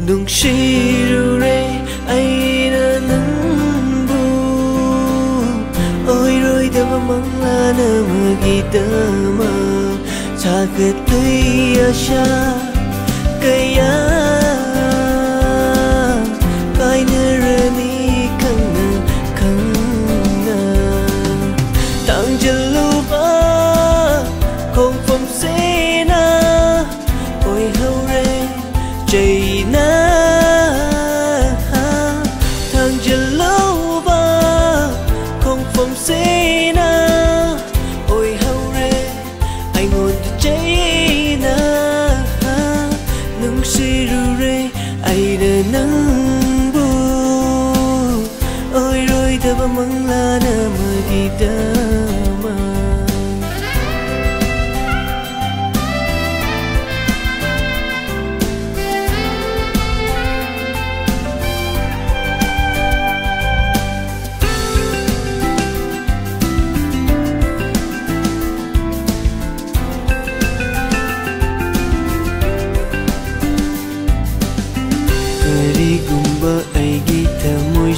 nungshirure aina nangbu oiroidaba manglana magidama sagatui asha kaya kainarani kangna kangna tangjaluba không phẩm sena ôi hậu re Jaina thang jaluba không phẩm sena ôi hậu re anh ngôn Jaina nung sirure ai de nang bu ôi rồi ta ba mang la na magidama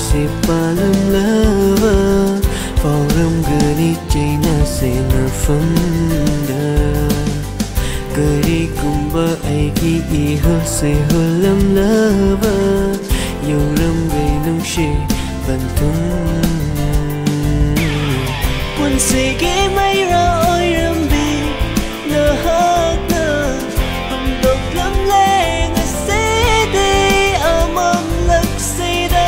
se palam lava Forum gani Jaina se na fanda Gari kumba aigi iho se holam lava Yoram gai nung she bantum Quân se ge mai ra oi ram bi na hak na Hum dok lam le nga se de amam lak se da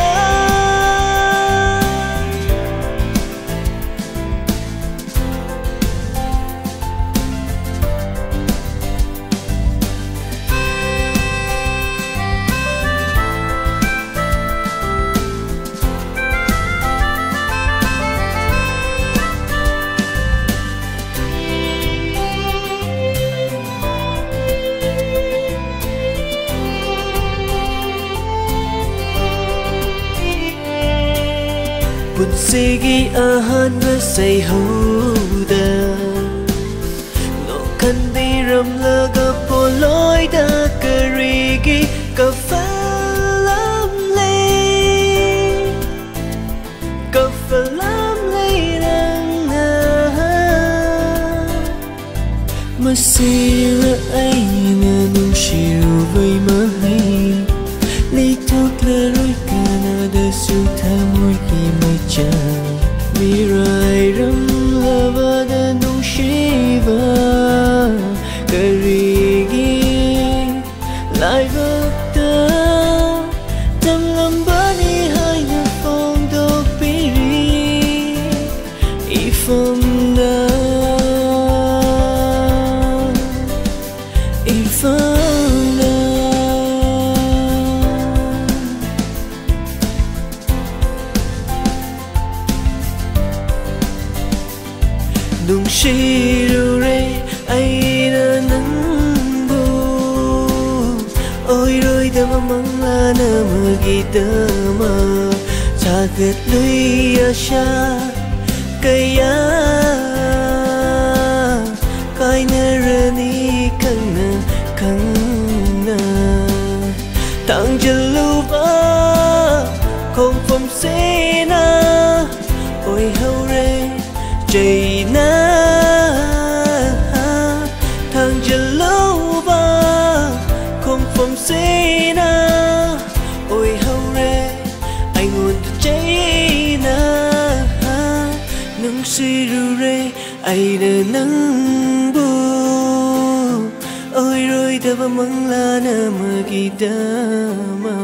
Punsigi ahan wa say hoda No kandi ram laga poloi da karigi ka falam le rang na masira ay na nung shiru vai mahai li tok la roi kana da su tha moi ki mai cha mirai ram lava da nung shiva karigi lai vakta tam lambani hai na phong do piri ifam da nung shirure aina nangbu oi roi da mangla na magidama sagat lui asha kaya kainarani kangna kangna tang jaluba không phẩm sena oi hậu re Jaina thang jaluba không phẩm sena ôi hậu re anh ngôn Jaina nung sirure ai de nang bu ôi rồi ta ba mang la na magidama